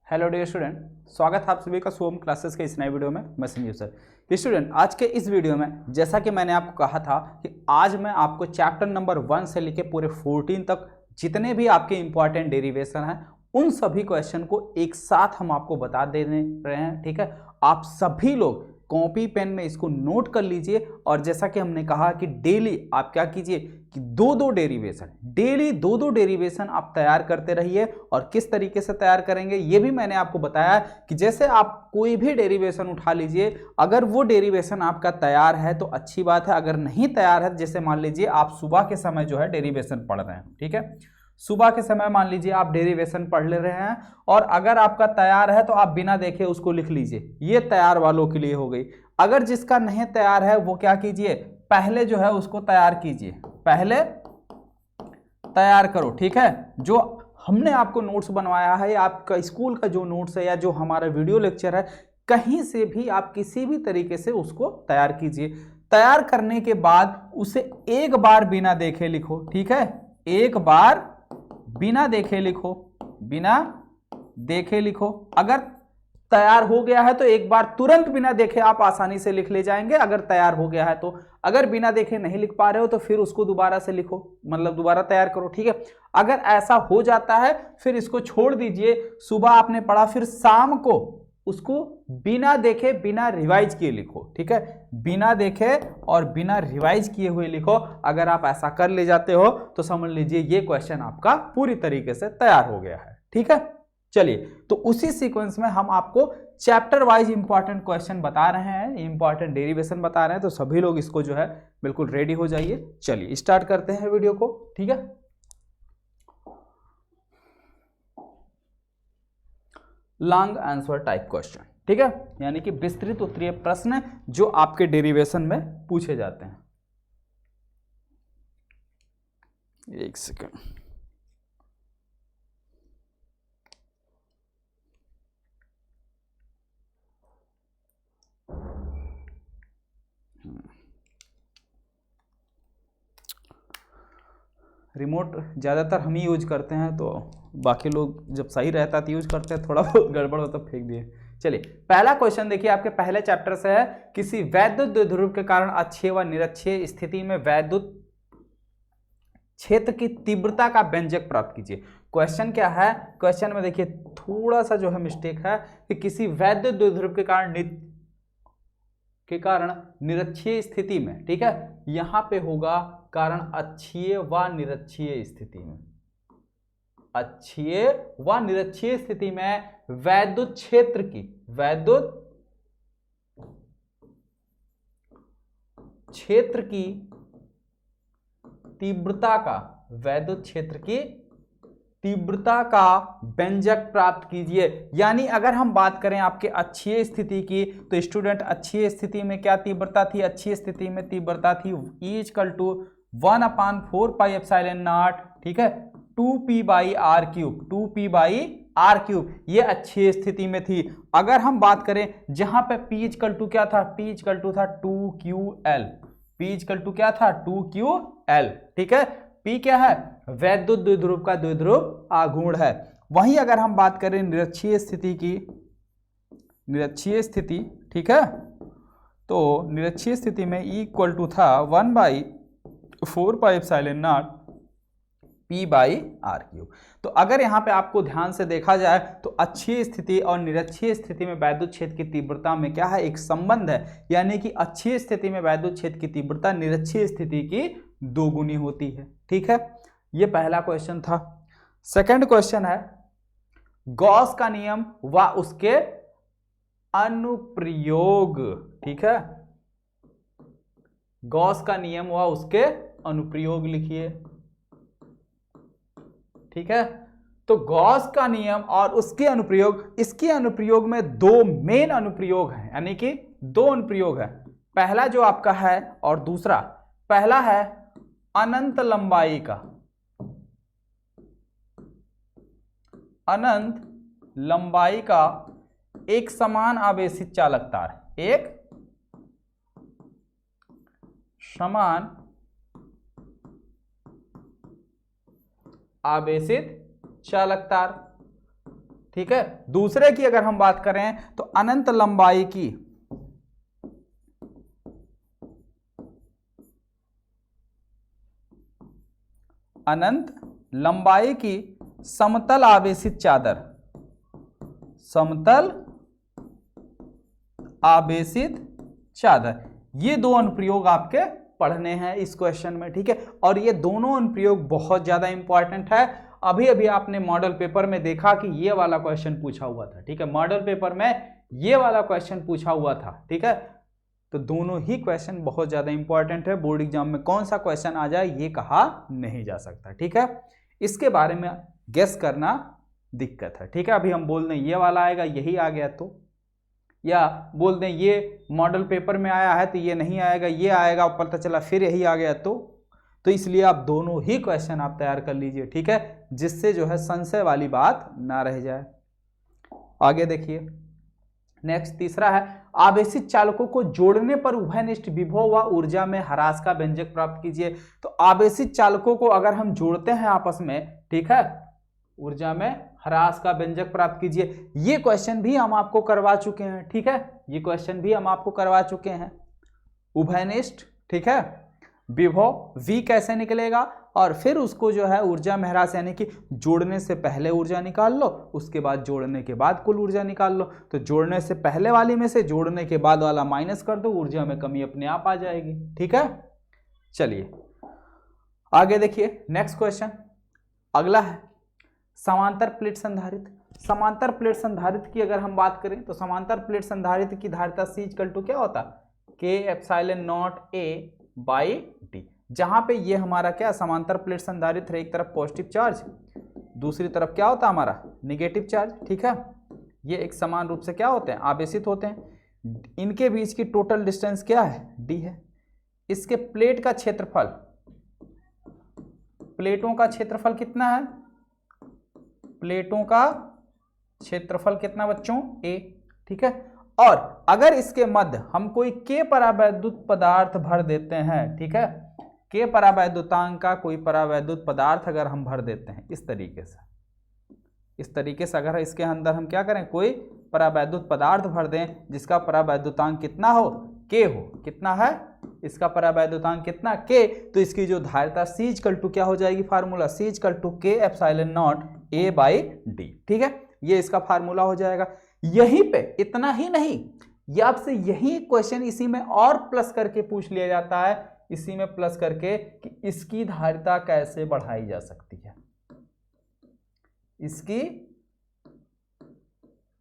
Hello dear student, स्वागत है आप सभी का सोम क्लासेस के इस नए वीडियो में। मैं संजीव सर। स्टूडेंट, आज के इस वीडियो में जैसा कि मैंने आपको कहा था कि आज मैं आपको चैप्टर नंबर 1 से लेके पूरे 14 तक जितने भी आपके इंपॉर्टेंट डेरिवेशन हैं उन सभी क्वेश्चन को एक साथ हम आपको बता देने रहे हैं। ठीक है, आप सभी लोग कॉपी पेन में इसको नोट कर लीजिए और जैसा कि हमने कहा कि डेली आप क्या कीजिए कि डेली दो डेरिवेशन आप तैयार करते रहिए। और किस तरीके से तैयार करेंगे ये भी मैंने आपको बताया कि जैसे आप कोई भी डेरिवेशन उठा लीजिए, अगर वो डेरिवेशन आपका तैयार है तो अच्छी बात है, अगर नहीं तैयार है जैसे मान लीजिए आप सुबह के समय जो है डेरिवेशन पढ़ रहे हैं, ठीक है, सुबह के समय मान लीजिए आप डेरिवेशन पढ़ ले रहे हैं और अगर आपका तैयार है तो आप बिना देखे उसको लिख लीजिए। ये तैयार वालों के लिए हो गई। अगर जिसका नहीं तैयार है वो क्या कीजिए, पहले जो है उसको तैयार कीजिए, पहले तैयार करो। ठीक है, जो हमने आपको नोट्स बनवाया है या आपका स्कूल का जो नोट्स है या जो हमारा वीडियो लेक्चर है, कहीं से भी आप किसी भी तरीके से उसको तैयार कीजिए। तैयार करने के बाद उसे एक बार बिना देखे लिखो। ठीक है, एक बार बिना देखे लिखो, बिना देखे लिखो। अगर तैयार हो गया है तो एक बार तुरंत बिना देखे आप आसानी से लिख ले जाएंगे अगर तैयार हो गया है तो। अगर बिना देखे नहीं लिख पा रहे हो तो फिर उसको दोबारा से लिखो, मतलब दोबारा तैयार करो। ठीक है, अगर ऐसा हो जाता है फिर इसको छोड़ दीजिए। सुबह आपने पढ़ा, फिर शाम को उसको बिना देखे बिना रिवाइज किए लिखो। ठीक है, बिना देखे और बिना रिवाइज किए हुए लिखो। अगर आप ऐसा कर ले जाते हो तो समझ लीजिए ये क्वेश्चन आपका पूरी तरीके से तैयार हो गया है। ठीक है, चलिए तो उसी सीक्वेंस में हम आपको चैप्टर वाइज इंपॉर्टेंट क्वेश्चन बता रहे हैं, इंपॉर्टेंट डेरिवेशन बता रहे हैं, तो सभी लोग इसको जो है बिल्कुल रेडी हो जाइए। चलिए स्टार्ट करते हैं वीडियो को। ठीक है, लॉन्ग आंसर टाइप क्वेश्चन। ठीक है, यानी कि विस्तृत उत्तरीय प्रश्न जो आपके डेरिवेशन में पूछे जाते हैं। एक सेकंड, रिमोट ज़्यादातर हम ही यूज करते हैं तो बाकी लोग जब सही रहता तो यूज करते हैं, थोड़ा बहुत गड़बड़ हो तो फेंक दिए। चलिए पहला क्वेश्चन देखिए, आपके पहले चैप्टर से है। किसी वैद्युत द्विध्रुव के कारण अक्षीय व निरक्षीय स्थिति में वैद्युत क्षेत्र की तीव्रता का व्यंजक प्राप्त कीजिए। क्वेश्चन क्या है, क्वेश्चन में देखिए थोड़ा सा जो है मिस्टेक है कि किसी वैद्युत द्विध्रुव के कारण निरक्षीय स्थिति में, ठीक है, यहां पे होगा कारण अक्षीय व निरक्षीय स्थिति में, अक्षीय व निरक्षीय स्थिति में वैद्युत क्षेत्र की, वैद्युत क्षेत्र की तीव्रता का, वैद्युत क्षेत्र की तीव्रता का व्यंजक प्राप्त कीजिए। यानी अगर हम बात करें आपके अक्षीय स्थिति की तो स्टूडेंट अक्षीय स्थिति में क्या तीव्रता थी, अक्षीय स्थिति में तीव्रता थी E = 1/4 पाई एप्सिलॉन नॉट, ठीक है, 2p/r³, 2p/r³, ये अक्षीय स्थिति में थी। अगर हम बात करें जहां पे P = क्या था, P = था 2ql, P = क्या था 2ql, ठीक है, P क्या है, वैद्युत द्विध्रुव का द्विध्रुव आघूर्ण है। वहीं अगर हम बात करें निरक्षीय स्थिति की, निरक्षीय स्थिति, ठीक है, तो निरक्षीय स्थिति में E = था 1/4 पाई एप्सिलॉन नॉट p/r³। तो अगर यहाँ पे आपको ध्यान से देखा जाए तो अक्षीय स्थिति और निरक्षीय स्थिति में वैद्युत क्षेत्र की तीव्रता में क्या है, एक संबंध है। यानी कि अक्षीय स्थिति में वैद्युत क्षेत्र की तीव्रता निरक्षीय स्थिति की 2 गुनी होती है। ठीक है, ये पहला क्वेश्चन था। सेकंड क्वेश्चन है, गॉस का नियम व उसके अनुप्रयोग। ठीक है, गॉस का नियम व उसके अनुप्रयोग लिखिए। ठीक है, तो गॉस का नियम और उसके अनुप्रयोग, इसके अनुप्रयोग में 2 मेन अनुप्रयोग हैं, यानी कि 2 अनुप्रयोग है। पहला जो आपका है और दूसरा, पहला है अनंत लंबाई का, अनंत लंबाई का एक समान आवेशित चालक तार, एक समान आवेशित चालक तार। ठीक है। दूसरे की अगर हम बात करें तो अनंत लंबाई की समतल आवेशित चादर, समतल आवेशित चादर, ये दो अनुप्रयोग आपके पढ़ने हैं इस क्वेश्चन में, ठीक है। और ये दोनों अनुप्रयोग बहुत ज्यादा इंपॉर्टेंट है। अभी अभी आपने मॉडल पेपर में देखा कि ये वाला क्वेश्चन पूछा हुआ था, ठीक है, मॉडल पेपर में ये वाला क्वेश्चन पूछा हुआ था, ठीक है। तो दोनों ही क्वेश्चन बहुत ज्यादा इंपॉर्टेंट है, बोर्ड एग्जाम में कौन सा क्वेश्चन आ जाए ये कहा नहीं जा सकता, ठीक है। इसके बारे में गेस करना दिक्कत है, ठीक है। अभी हम बोल दें ये वाला आएगा, यही आ गया तो, या बोल दें ये मॉडल पेपर में आया है तो ये नहीं आएगा, ये आएगा, पता चला फिर यही आ गया तो इसलिए आप दोनों ही क्वेश्चन आप तैयार कर लीजिए, ठीक है, जिससे जो है संशय वाली बात ना रह जाए। आगे देखिए नेक्स्ट तीसरा है, आवेशित चालकों को जोड़ने पर उभयनिष्ठ विभव व ऊर्जा में ह्रास का व्यंजक प्राप्त कीजिए। तो आवेशित चालकों को अगर हम जोड़ते हैं आपस में, ठीक है, ऊर्जा में ह्रास का व्यंजक प्राप्त कीजिए, ये क्वेश्चन भी हम आपको करवा चुके हैं, ठीक है, ये क्वेश्चन भी हम आपको करवा चुके हैं। उभयनिष्ठ, ठीक है, विभव V कैसे निकलेगा, और फिर उसको जो है ऊर्जा में ह्रास, यानी कि जोड़ने से पहले ऊर्जा निकाल लो, उसके बाद जोड़ने के बाद कुल ऊर्जा निकाल लो। तो जोड़ने से पहले वाली में से जोड़ने के बाद वाला माइनस कर दो, ऊर्जा में कमी अपने आप आ जाएगी, ठीक है। चलिए आगे देखिए नेक्स्ट क्वेश्चन, अगला है समांतर प्लेट संधारित्र। समांतर प्लेट संधारित्र की अगर हम बात करें तो समांतर प्लेट संधारित्र की धारिता C इक्वल टू क्या होता है, K epsilon not A by D, जहां पे ये हमारा क्या समांतर प्लेट संधारित्र है, एक तरफ पॉजिटिव चार्ज, दूसरी तरफ क्या होता है हमारा नेगेटिव चार्ज, ठीक है। ये एक समान रूप से क्या होते हैं, आवेशित होते हैं। इनके बीच की टोटल डिस्टेंस क्या है, d है। इसके प्लेट का क्षेत्रफल, प्लेटों का क्षेत्रफल कितना है, प्लेटों का क्षेत्रफल कितना बच्चों, a, ठीक है। और अगर इसके मध्य हम कोई k परावैद्युत पदार्थ भर देते हैं, ठीक है, k परावैद्युतांक का कोई परावैद्युत पदार्थ अगर हम भर देते हैं इस तरीके से अगर इसके अंदर हम क्या करें, कोई परावैद्युत पदार्थ भर दें जिसका परावैद्युतांक कितना हो, k हो, कितना है इसका परावैद्युतांक कितना, k, तो इसकी जो धारिता C इक्वल टू क्या हो जाएगी, formula C equal to K epsilon not A by d, ठीक है, ये इसका फार्मूला हो जाएगा। यहीं पे इतना ही नहीं, ये आपसे यही क्वेश्चन इसी में और प्लस करके पूछ लिया जाता है, इसी में प्लस करके कि इसकी धारिता कैसे बढ़ाई जा सकती है, इसकी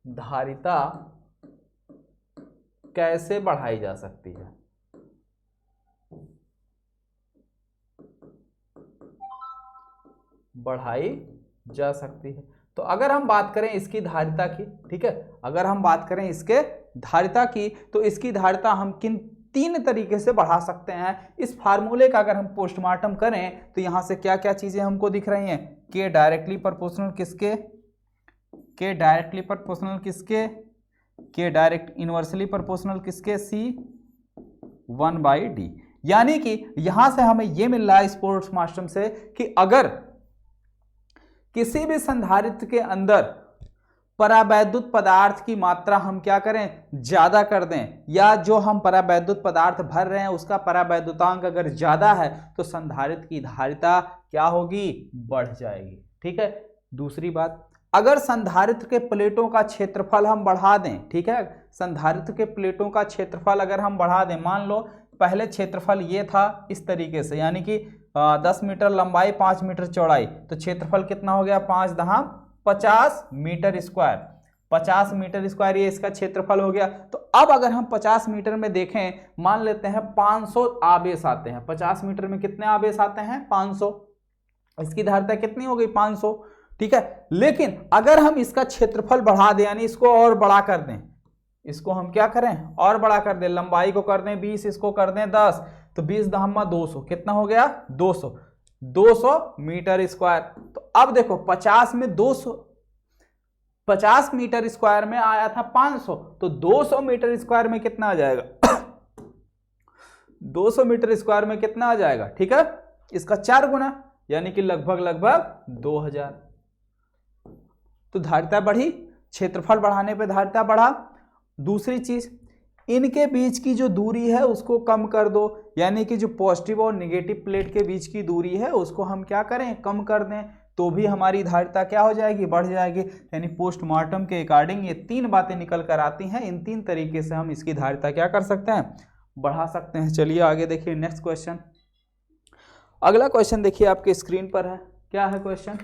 धारिता कैसे बढ़ाई जा सकती है। बढ़ाई जा सकती है। तो अगर हम बात करें इसकी धारिता की, ठीक है, अगर हम बात करें इसके धारिता की, तो इसकी धारिता हम किन तीन तरीके से बढ़ा सकते हैं। इस फार्मूले का अगर हम पोस्टमार्टम करें तो यहां से क्या क्या चीजें हमको दिख रही हैं, के डायरेक्टली प्रोपोर्शनल किसके, के डायरेक्टली प्रोपोर्शनल किसके, के डायरेक्ट इनवर्सली प्रोपोर्शनल किसके, C 1 बाई डी। यानी कि यहां से हमें यह मिल रहा है स्पोर्ट्स मास्टर से कि अगर किसी भी संधारित्र के अंदर परावैद्युत पदार्थ की मात्रा हम क्या करें, ज्यादा कर दें, या जो हम परावैद्युत पदार्थ भर रहे हैं उसका परावैद्युतांक अगर ज्यादा है तो संधारित्र की धारिता क्या होगी, बढ़ जाएगी, ठीक है। दूसरी बात, अगर संधारित्र के प्लेटों का क्षेत्रफल हम बढ़ा दें, ठीक है, संधारित्र के प्लेटों का क्षेत्रफल अगर हम बढ़ा दें, मान लो पहले क्षेत्रफल ये था इस तरीके से, यानी कि 10 मीटर लंबाई 5 मीटर चौड़ाई, तो क्षेत्रफल कितना हो गया, 5 दहा 50 मीटर स्क्वायर, 50 मीटर स्क्वायर ये इसका क्षेत्रफल हो गया। तो अब अगर हम 50 मीटर में देखें, मान लेते हैं 500 आवेश आते हैं, 50 मीटर में कितने आवेश आते हैं, 500, इसकी धारिता कितनी हो गई, 500, ठीक है। लेकिन अगर हम इसका क्षेत्रफल बढ़ा दें, यानी इसको और बड़ा कर दें, इसको हम क्या करें, और बड़ा कर दें, लंबाई को कर दें 20, इसको कर दें 10, तो 20 दहम्मा 200, कितना हो गया, 200 मीटर स्क्वायर। तो अब देखो 50 में 200, 50 मीटर स्क्वायर में आया था 500, तो 200 मीटर स्क्वायर में कितना आ जाएगा 200 मीटर स्क्वायर में कितना आ जाएगा, ठीक है, इसका 4 गुना, यानी कि लगभग 2000। तो धारिता बढ़ी, क्षेत्रफल बढ़ाने पे धारिता बढ़ा। दूसरी चीज, इनके बीच की जो दूरी है उसको कम कर दो, यानी कि जो पॉजिटिव और नेगेटिव प्लेट के बीच की दूरी है उसको हम क्या करें, कम कर दें, तो भी हमारी धारिता क्या हो जाएगी, बढ़ जाएगी। यानी पोस्टमार्टम के अकॉर्डिंग ये तीन बातें निकल कर आती हैं। इन तीन तरीके से हम इसकी धारिता क्या कर सकते हैं, बढ़ा सकते हैं। चलिए आगे देखिए नेक्स्ट क्वेश्चन। अगला क्वेश्चन देखिए आपके स्क्रीन पर है। क्या है क्वेश्चन?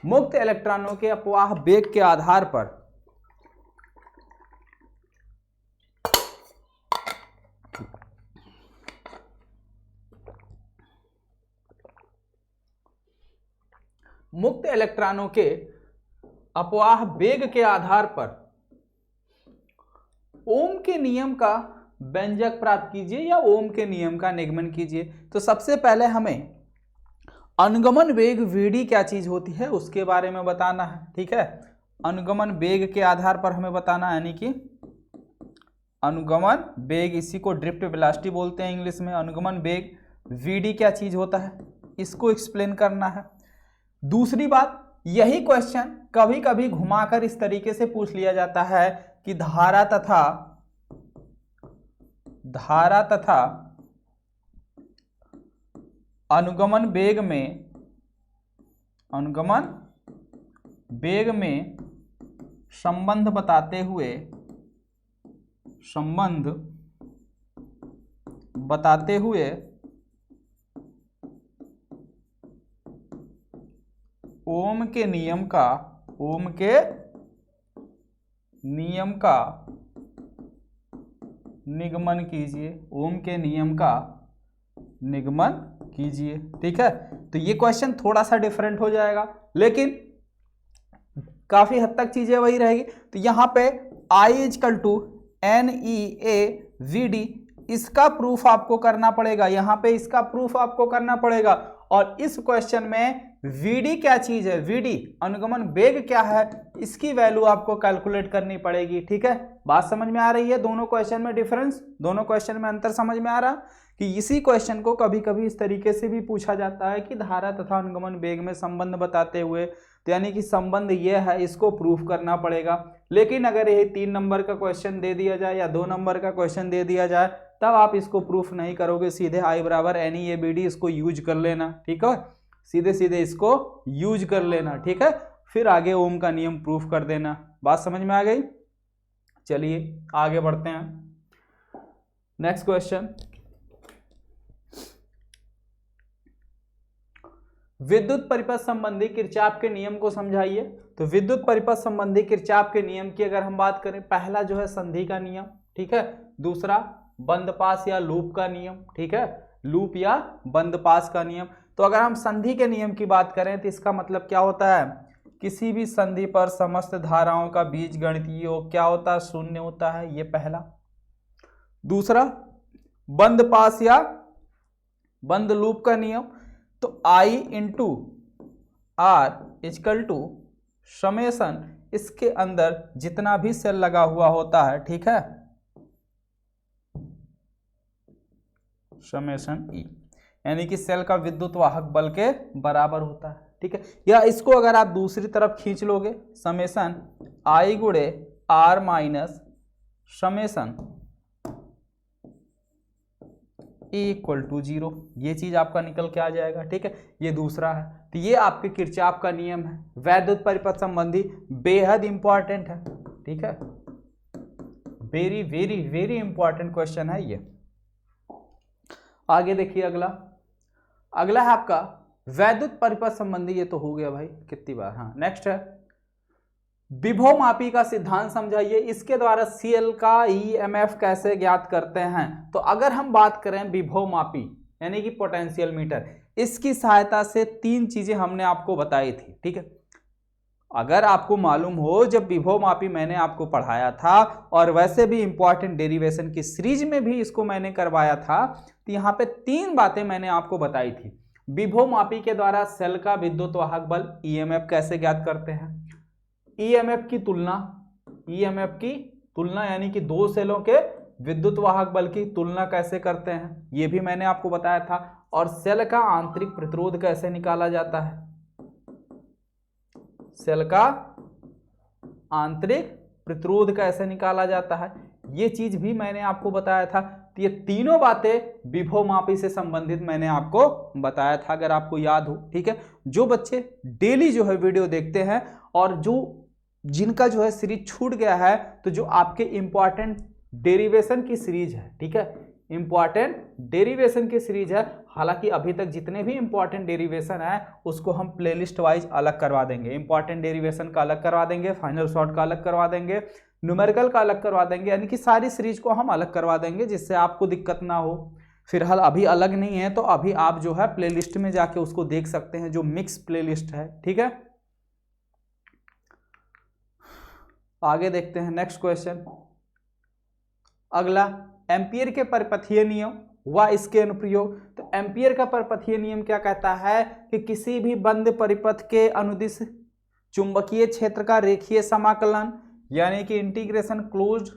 मुक्त इलेक्ट्रॉनों के अपवाह वेग के आधार पर मुक्त इलेक्ट्रॉनों के अपवाह वेग के आधार पर ओम के नियम का व्यंजक प्राप्त कीजिए या ओम के नियम का निगमन कीजिए। तो सबसे पहले हमें अनुगमन वेग Vd क्या चीज होती है उसके बारे में बताना है। ठीक है, अनुगमन वेग के आधार पर हमें बताना है, यानी कि अनुगमन वेग, इसी को ड्रिफ्ट वेलोसिटी बोलते हैं इंग्लिश में। अनुगमन वेग Vd क्या चीज होता है इसको एक्सप्लेन करना है। दूसरी बात, यही क्वेश्चन कभी कभी घुमाकर इस तरीके से पूछ लिया जाता है कि धारा तथा अनुगमन वेग में संबंध बताते हुए ओम के नियम का निगमन कीजिए। ओम के नियम का निगमन कीजिए। ठीक है, तो ये क्वेश्चन थोड़ा सा डिफरेंट हो जाएगा, लेकिन काफी हद तक चीजें वही रहेगी। तो यहाँ पे I = NeAVD, इसका प्रूफ आपको करना पड़ेगा। यहाँ पे इसका प्रूफ आपको करना पड़ेगा। और इस क्वेश्चन में Vd क्या चीज है, Vd अनुगमन वेग क्या है, इसकी वैल्यू आपको कैलकुलेट करनी पड़ेगी। ठीक है, बात समझ में आ रही है? दोनों क्वेश्चन में डिफरेंस, दोनों क्वेश्चन में अंतर समझ में आ रहा कि इसी क्वेश्चन को कभी कभी इस तरीके से भी पूछा जाता है कि धारा तथा अनुगमन वेग में संबंध बताते हुए, तो यानी कि संबंध ये है, इसको प्रूफ करना पड़ेगा। लेकिन अगर ये 3 नंबर का क्वेश्चन दे दिया जाए या 2 नंबर का क्वेश्चन दे दिया जाए, तब आप इसको प्रूफ नहीं करोगे, सीधे I = NeABD इसको यूज कर लेना। ठीक है, सीधे सीधे इसको यूज कर लेना। ठीक है, फिर आगे ओम का नियम प्रूफ कर देना। बात समझ में आ गई? चलिए आगे बढ़ते हैं। नेक्स्ट क्वेश्चन, विद्युत परिपथ संबंधी किरचॉफ के नियम को समझाइए। तो विद्युत परिपथ संबंधी किरचॉफ के नियम की अगर हम बात करें, पहला जो है संधि का नियम, ठीक है, दूसरा बंद पास या लूप का नियम, ठीक है, लूप या बंद पास का नियम। तो अगर हम संधि के नियम की बात करें तो इसका मतलब क्या होता है, किसी भी संधि पर समस्त धाराओं का बीजगणितीय योग क्या होता है, शून्य होता है, ये पहला। दूसरा बंद पास या बंद लूप का नियम, तो I × R = समेशन इसके अंदर जितना भी सेल लगा हुआ होता है, ठीक है, समेशन E, यानी कि सेल का विद्युत वाहक बल के बराबर होता है। ठीक है, या इसको अगर आप दूसरी तरफ खींच लोगे, summation I × R - summation E = 0, ये चीज आपका निकल के आ जाएगा। ठीक है, ये दूसरा है। तो ये आपके किरचॉफ का नियम है, वैद्युत परिपथ संबंधी, बेहद इंपॉर्टेंट है। ठीक है, very very very important question है ये। आगे देखिए अगला है आपका वैद्युत परिपथ संबंधी, ये तो हो गया भाई कितनी बार। हाँ, नेक्स्ट है विभव मापी का सिद्धांत समझाइए। इसके द्वारा सीएल का ईएमएफ कैसे ज्ञात करते हैं। तो अगर हम बात करें विभव मापी यानी कि पोटेंशियल मीटर, इसकी सहायता से 3 चीजें हमने आपको बताई थी। ठीक है, अगर आपको मालूम हो, जब विभव मापी मैंने आपको पढ़ाया था और वैसे भी इंपॉर्टेंट डेरिवेशन की सीरीज में भी इसको मैंने करवाया था, तो यहाँ पे 3 बातें मैंने आपको बताई थी। विभव मापी के द्वारा सेल का विद्युत वाहक बल ईएमएफ कैसे ज्ञात करते हैं, ईएमएफ की तुलना यानी कि 2 सेलों के विद्युत वाहक बल की तुलना कैसे करते हैं, ये भी मैंने आपको बताया था। और सेल का आंतरिक प्रतिरोध कैसे निकाला जाता है, सेल का आंतरिक प्रतिरोध कैसे निकाला जाता है, ये चीज भी मैंने आपको बताया था। तो ये तीनों बातें विभवमापी से संबंधित मैंने आपको बताया था, अगर आपको याद हो। ठीक है, जो बच्चे डेली जो है वीडियो देखते हैं और जो जिनका जो है सीरीज छूट गया है, तो जो आपके इंपॉर्टेंट डेरिवेशन की सीरीज है, ठीक है, इंपॉर्टेंट डेरिवेशन की सीरीज है। हालांकि अभी तक जितने भी इंपॉर्टेंट डेरिवेशन है उसको हम प्लेलिस्ट वाइज अलग करवा देंगे। इंपॉर्टेंट डेरिवेशन का अलग करवा देंगे, फाइनल सॉर्ट का अलग करवा देंगे, न्यूमेरिकल का अलग करवा देंगे, यानी कि सारी सीरीज को हम अलग करवा देंगे जिससे आपको दिक्कत ना हो। फिलहाल अभी अलग नहीं है, तो अभी आप जो है प्लेलिस्ट में जाके उसको देख सकते हैं, जो मिक्स प्लेलिस्ट है। ठीक है, आगे देखते हैं नेक्स्ट क्वेश्चन। अगला, एम्पियर के परिपथीय नियम व इसके अनुप्रयोग। तो एम्पियर का परिपथीय नियम क्या कहता है कि किसी भी बंद परिपथ के अनुदिश चुंबकीय क्षेत्र का रेखीय समाकलन, यानी कि integration closed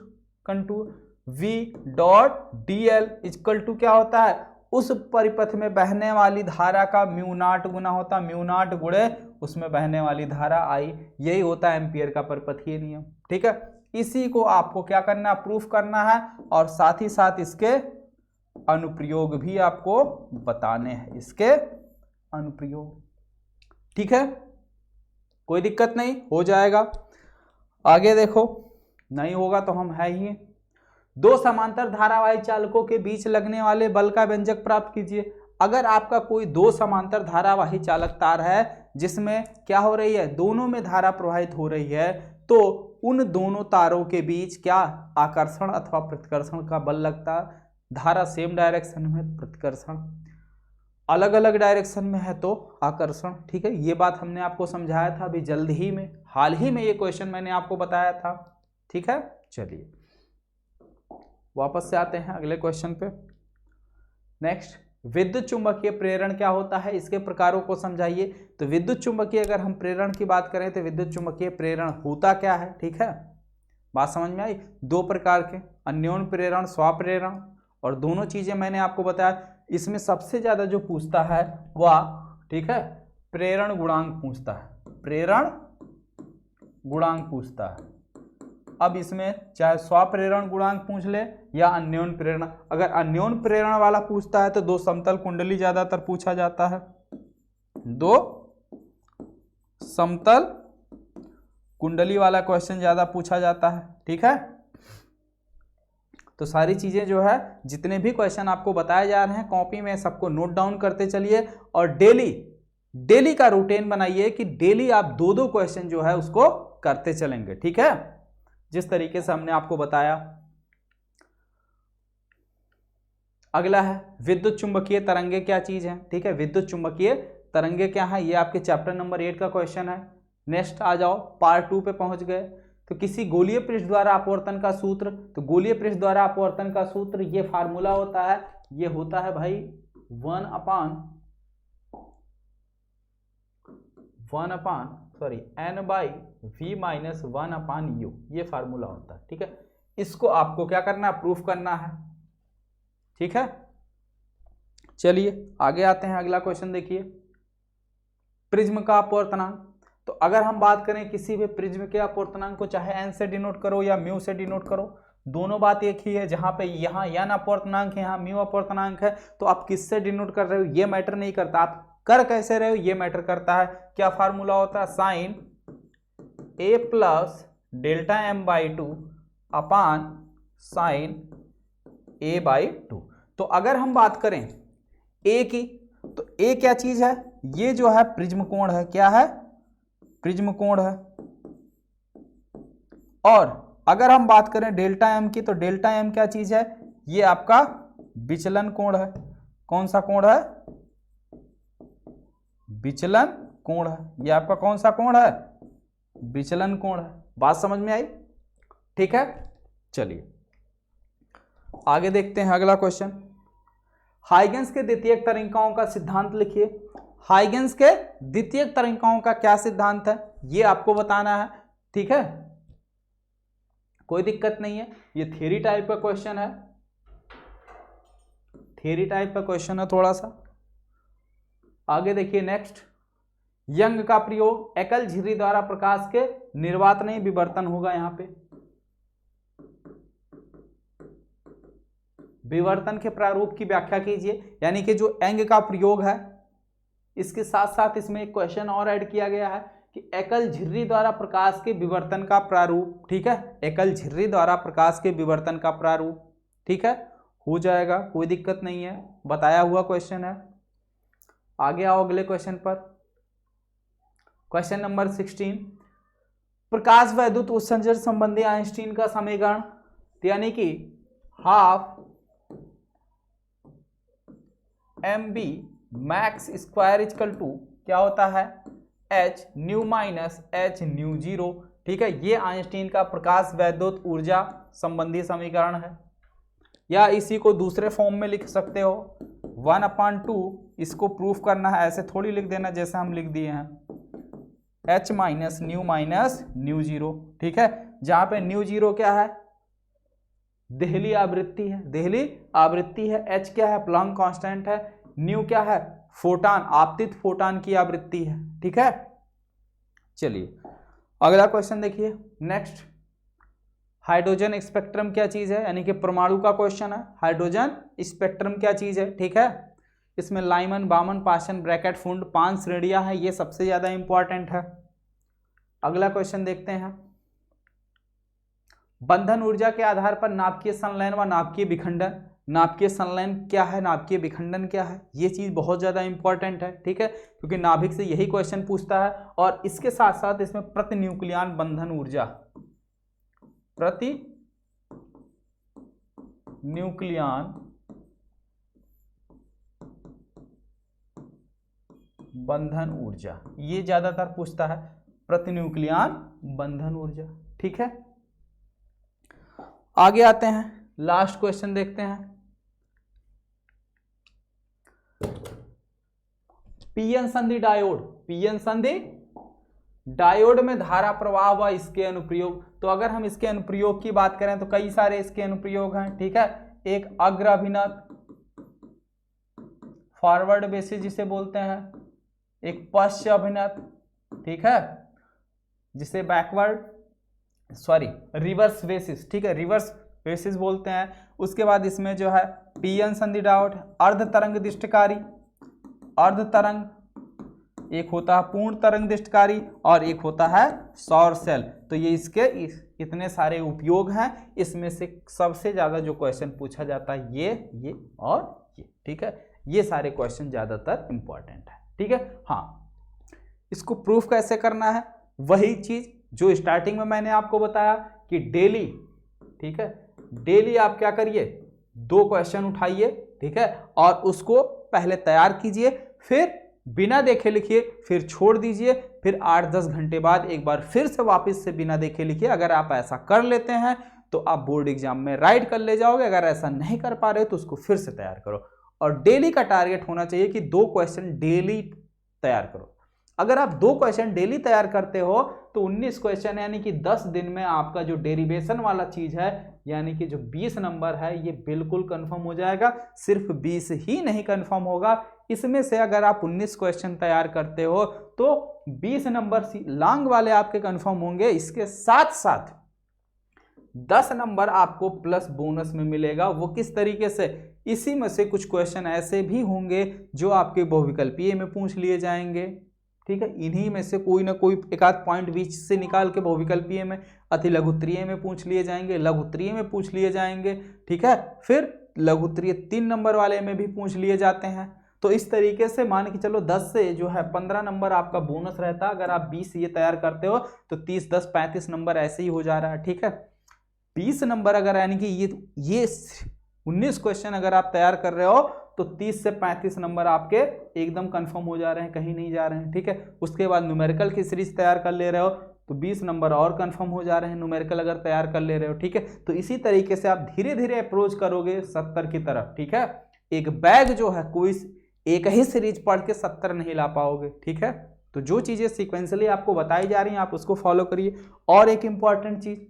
contour v dot dl equal to क्या होता है, उस परिपथ में बहने वाली धारा का म्यू नॉट गुना होता है, म्यू नॉट गुणे उसमें बहने वाली धारा आई। यही होता है एम्पियर का परिपथीय नियम। ठीक है, इसी को आपको क्या करना है, प्रूफ करना है, और साथ ही साथ इसके अनुप्रयोग भी आपको बताने हैं, इसके अनुप्रयोग। ठीक है, कोई दिक्कत नहीं, हो जाएगा। आगे देखो, नहीं होगा तो हम है ही। दो समांतर धारावाही चालकों के बीच लगने वाले बल का व्यंजक प्राप्त कीजिए। अगर आपका कोई दो समांतर धारावाही चालक तार है जिसमें क्या हो रही है, दोनों में धारा प्रवाहित हो रही है, तो उन दोनों तारों के बीच क्या आकर्षण अथवा प्रतिकर्षण का बल लगता। धारा सेम डायरेक्शन में, प्रतिकर्षण अलग अलग डायरेक्शन में है तो आकर्षण। ठीक है, ये बात हमने आपको समझाया था अभी जल्द ही में, हाल ही में ये क्वेश्चन मैंने आपको बताया था। ठीक है, चलिए वापस से आते हैं अगले क्वेश्चन पे। नेक्स्ट, विद्युत चुंबकीय प्रेरण क्या होता है, इसके प्रकारों को समझाइए। तो विद्युत चुंबकीय, अगर हम प्रेरण की बात करें तो विद्युत चुंबकीय प्रेरण होता क्या है। ठीक है, बात समझ में आई। दो प्रकार के, अन्योन प्रेरण, स्वप्रेरण, और दोनों चीजें मैंने आपको बताया। इसमें सबसे ज्यादा जो पूछता है वह, ठीक है, प्रेरण गुणांक पूछता है, प्रेरण गुणांक पूछता है। अब इसमें चाहे स्वप्रेरण गुणांक पूछ ले या अन्योन प्रेरण, अगर अन्योन प्रेरण वाला पूछता है तो दो समतल कुंडली ज्यादातर पूछा जाता है, दो समतल कुंडली वाला क्वेश्चन ज्यादा पूछा जाता है। ठीक है, तो सारी चीजें जो है, जितने भी क्वेश्चन आपको बताए जा रहे हैं कॉपी में सबको नोट डाउन करते चलिए, और डेली का रूटीन बनाइए कि डेली आप दो दो क्वेश्चन जो है उसको करते चलेंगे। ठीक है, जिस तरीके से हमने आपको बताया। अगला है विद्युत चुंबकीय तरंगे क्या चीज है। ठीक है, विद्युत चुंबकीय तरंगे क्या है, ये आपके चैप्टर नंबर 8 का क्वेश्चन है। नेक्स्ट आ जाओ, पार्ट 2 पे पहुंच गए। तो किसी गोलीय पृष्ठ द्वारा अपवर्तन का सूत्र, तो गोलीय पृष्ठ द्वारा अपवर्तन का सूत्र ये फार्मूला होता है, ये होता है भाई 1/n/v-1/u, ये फार्मूला होता है। ठीक है, इसको आपको क्या करना है, प्रूफ करना है। ठीक है, चलिए आगे आते हैं। अगला क्वेश्चन देखिए, प्रिज्म का अपवर्तनांक। तो अगर हम बात करें किसी भी प्रिज्म के अपवर्तनांक को, चाहे एन से डिनोट करो या म्यू से डिनोट करो, दोनों बात एक ही है। जहां पे यहाँ एन अपवर्तनांक है, यहाँ म्यू अपवर्तनांक है, तो आप किससे डिनोट कर रहे हो ये मैटर नहीं करता, आप कर कैसे रहे हो ये मैटर करता है। क्या फार्मूला होता है, sine a plus delta m/2 upon sine a/2। तो अगर हम बात करें a की, तो a क्या चीज है, ये जो है प्रिज्म कोण है, क्या है, प्रिज्म कोण है। और अगर हम बात करें डेल्टा m की, तो डेल्टा m क्या चीज है, ये आपका विचलन कोण है। कौन सा कोण है, विचलन कोण है। ये आपका कौन सा कोण है, विचलन कोण है। बात समझ में आई। ठीक है, चलिए आगे देखते हैं अगला क्वेश्चन। हाइगेंस के द्वितीयक तरंगिकाओं का सिद्धांत लिखिए। हाइगेंस के द्वितीयक तरंगिकाओं का क्या सिद्धांत है, ये आपको बताना है। ठीक है, कोई दिक्कत नहीं है, ये थ्योरी टाइप का क्वेश्चन है, थ्योरी टाइप का क्वेश्चन है थोड़ा सा। आगे देखिए नेक्स्ट, यंग का प्रयोग एकल झिर्री द्वारा प्रकाश के निर्वात नहीं विवर्तन होगा। यहां पे विवर्तन के प्रारूप की व्याख्या कीजिए, यानी कि जो एंग का प्रयोग है, इसके साथ साथ इसमें एक क्वेश्चन और ऐड किया गया है कि एकल झिर्री द्वारा प्रकाश के विवर्तन का प्रारूप। ठीक है, एकल झिर्री द्वारा प्रकाश के विवर्तन का प्रारूप। ठीक है, हो जाएगा, कोई दिक्कत नहीं है, बताया हुआ क्वेश्चन है। आगे आओ अगले क्वेश्चन पर। क्वेश्चन नंबर 16, प्रकाश वैद्युत उत्सर्जन संबंधी आइंस्टीन का समीकरण, यानी कि half mb max square equal to क्या होता है, h nu minus h nu zero. ठीक है, ये आइंस्टीन का प्रकाश वैद्युत ऊर्जा संबंधी समीकरण है, या इसी को दूसरे फॉर्म में लिख सकते हो 1/2, इसको प्रूफ करना है, ऐसे थोड़ी लिख देना जैसे हम लिख दिए हैं, h माइनस न्यू जीरो। ठीक है, जहां पे न्यू जीरो क्या है, देहली आवृत्ति है, देहली आवृत्ति है, h क्या है, प्लैंक कांस्टेंट है, न्यू क्या है, फोटान, आपतित फोटान की आवृत्ति है। ठीक है, चलिए अगला क्वेश्चन देखिए। नेक्स्ट, हाइड्रोजन स्पेक्ट्रम क्या चीज है, यानी कि परमाणु का क्वेश्चन है, हाइड्रोजन स्पेक्ट्रम क्या चीज है। ठीक है, इसमें लाइमन, बामन, पाशन, ब्रैकेट, फुंड 5 श्रेणियां हैं, ये सबसे ज्यादा इंपॉर्टेंट है। अगला क्वेश्चन देखते हैं, बंधन ऊर्जा के आधार पर नाभिकीय संलयन व नाभिकीय विखंडन, नाभिकीय संलयन क्या है, नाभिकीय विखंडन क्या है, ये चीज बहुत ज्यादा इंपॉर्टेंट है। ठीक है, क्योंकि नाभिक से यही क्वेश्चन पूछता है, और इसके साथ साथ इसमें प्रति न्यूक्लियन बंधन ऊर्जा, प्रति न्यूक्लियन बंधन ऊर्जा, ये ज्यादातर पूछता है, प्रति न्यूक्लियन बंधन ऊर्जा। ठीक है, आगे आते हैं, लास्ट क्वेश्चन देखते हैं। पीएन संधि डायोड, पीएन संधि डायोड में धारा प्रवाह व इसके अनुप्रयोग, तो अगर हम इसके अनुप्रयोग की बात करें तो कई सारे इसके अनुप्रयोग हैं। ठीक है, एक अग्र अभिनत, फॉरवर्ड बेसिस जिसे बोलते हैं, एक पश्च अभिनत, ठीक है, जिसे बैकवर्ड रिवर्स बेसिस, ठीक है, रिवर्स बेसिस बोलते हैं। उसके बाद इसमें जो है पीएन संधि डायोड, अर्ध तरंग दिष्टकारी, अर्ध तरंग, एक होता है पूर्ण तरंग दिष्टकारी और एक होता है सौर सेल। तो ये इसके इतने सारे उपयोग हैं, इसमें से सबसे ज्यादा जो क्वेश्चन पूछा जाता है ये और ये। ठीक है, ये सारे क्वेश्चन ज्यादातर इंपॉर्टेंट है। ठीक है, हाँ, इसको प्रूफ कैसे करना है, वही चीज जो स्टार्टिंग में मैंने आपको बताया कि डेली, ठीक है, डेली आप क्या करिए, 2 क्वेश्चन उठाइए, ठीक है, और उसको पहले तैयार कीजिए, फिर बिना देखे लिखिए, फिर छोड़ दीजिए, फिर 8-10 घंटे बाद एक बार फिर से वापस से बिना देखे लिखिए। अगर आप ऐसा कर लेते हैं तो आप बोर्ड एग्जाम में राइट कर ले जाओगे, अगर ऐसा नहीं कर पा रहे तो उसको फिर से तैयार करो। और डेली का टारगेट होना चाहिए कि 2 क्वेश्चन डेली तैयार करो। अगर आप 2 क्वेश्चन डेली तैयार करते हो तो 19 क्वेश्चन, यानी कि 10 दिन में आपका जो डेरिवेशन वाला चीज है, यानी कि जो 20 नंबर है, ये बिल्कुल कंफर्म हो जाएगा। सिर्फ 20 ही नहीं कंफर्म होगा, इसमें से अगर आप 19 क्वेश्चन तैयार करते हो तो 20 नंबर लॉन्ग वाले आपके कंफर्म होंगे। इसके साथ साथ 10 नंबर आपको प्लस बोनस में मिलेगा। वो किस तरीके से, इसी में से कुछ क्वेश्चन ऐसे भी होंगे जो आपके बहुविकल्पीय में पूछ लिए जाएंगे। ठीक है, इन्हीं में से कोई ना कोई एक आध पॉइंट बीच से निकाल के बहुविकल्पीय में, अति लघुत्तरीय में पूछ लिए जाएंगे, लघुत्तरीय में पूछ लिए जाएंगे। ठीक है, फिर लघुत्तरीय 3 नंबर वाले में भी पूछ लिए जाते हैं। तो इस तरीके से मान के चलो 10 से जो है 15 नंबर आपका बोनस रहता है। अगर आप 20 ये तैयार करते हो तो 30, 10, 35 नंबर ऐसे ही हो जा रहा है। ठीक है, 20 नंबर अगर, यानी कि ये 19 क्वेश्चन अगर आप तैयार कर रहे हो तो 30 से 35 नंबर आपके एकदम कंफर्म हो जा रहे हैं, कहीं नहीं जा रहे हैं। ठीक है, उसके बाद न्यूमेरिकल की सीरीज तैयार कर ले रहे हो तो 20 नंबर और कंफर्म हो जा रहे हैं, न्यूमेरिकल अगर तैयार कर ले रहे हो। ठीक है, तो इसी तरीके से आप धीरे धीरे अप्रोच करोगे 70 की तरफ। ठीक है, एक बैग जो है, कोई एक ही सीरीज पढ़ के 70 नहीं ला पाओगे। ठीक है, तो जो चीजें सीक्वेंसली आपको बताई जा रही हैं आप उसको फॉलो करिए। और एक इंपॉर्टेंट चीज,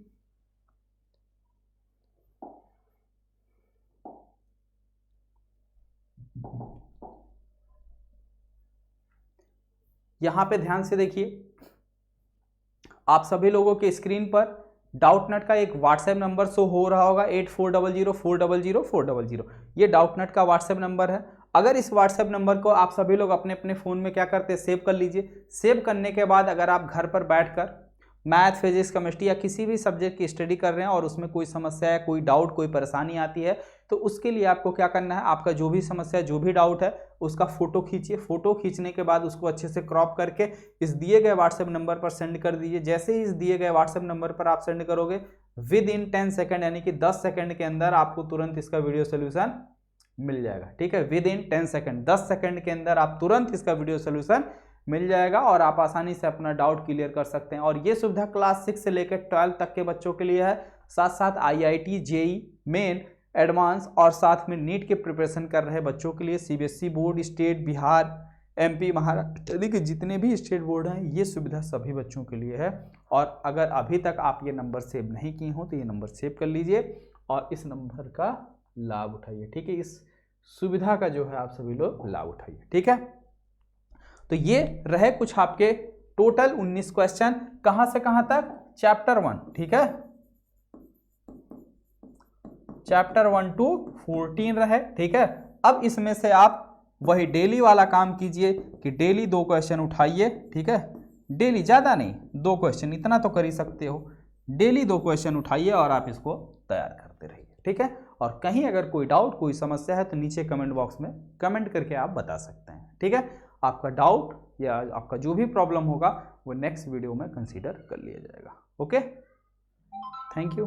यहाँ पे ध्यान से देखिए, आप सभी लोगों के स्क्रीन पर डाउटनट का एक व्हाट्सएप नंबर शो हो रहा होगा 8400400400। ये डाउटनट का व्हाट्सएप नंबर है। अगर इस व्हाट्सएप नंबर को आप सभी लोग अपने अपने फ़ोन में क्या करते हैं, सेव कर लीजिए। सेव करने के बाद अगर आप घर पर बैठकर मैथ, फिजिक्स, केमिस्ट्री या किसी भी सब्जेक्ट की स्टडी कर रहे हैं और उसमें कोई समस्या है, कोई डाउट, कोई परेशानी आती है, तो उसके लिए आपको क्या करना है, आपका जो भी समस्या, जो भी डाउट है, उसका फोटो खींचिए। फोटो खींचने के बाद उसको अच्छे से क्रॉप करके इस दिए गए व्हाट्सएप नंबर पर सेंड कर दीजिए। जैसे ही इस दिए गए व्हाट्सएप नंबर पर आप सेंड करोगे, विद इन 10 सेकेंड यानी कि 10 सेकेंड के अंदर आपको तुरंत इसका वीडियो सोल्यूशन मिल जाएगा। ठीक है, विद इन 10 सेकेंड, 10 सेकेंड के अंदर आप तुरंत इसका वीडियो सोल्यूशन मिल जाएगा और आप आसानी से अपना डाउट क्लियर कर सकते हैं। और ये सुविधा क्लास 6 से लेकर 12 तक के बच्चों के लिए है। साथ साथ IIT, JEE मेन, एडवांस और साथ में नीट के प्रिपरेशन कर रहे बच्चों के लिए, CBSE board, state, Bihar, MP, Maharashtra, यानी कि जितने भी स्टेट बोर्ड हैं, ये सुविधा सभी बच्चों के लिए है। और अगर अभी तक आप ये नंबर सेव नहीं किए हो तो ये नंबर सेव कर लीजिए और इस नंबर का लाभ उठाइए। ठीक है, इस सुविधा का जो है आप सभी लोग लाभ उठाइए। ठीक है, तो ये रहे कुछ आपके टोटल 19 क्वेश्चन। कहां से कहां तक? चैप्टर 1। ठीक है, चैप्टर 1 to 14 रहे। ठीक है, अब इसमें से आप वही डेली वाला काम कीजिए कि डेली 2 क्वेश्चन उठाइए। ठीक है, डेली, ज़्यादा नहीं, 2 क्वेश्चन, इतना तो कर ही सकते हो। डेली 2 क्वेश्चन उठाइए और आप इसको तैयार करते रहिए। ठीक है, और कहीं अगर कोई डाउट, कोई समस्या है तो नीचे कमेंट बॉक्स में कमेंट करके आप बता सकते हैं। ठीक है, आपका डाउट या आपका जो भी प्रॉब्लम होगा वो नेक्स्ट वीडियो में कंसीडर कर लिया जाएगा। Okay, thank you.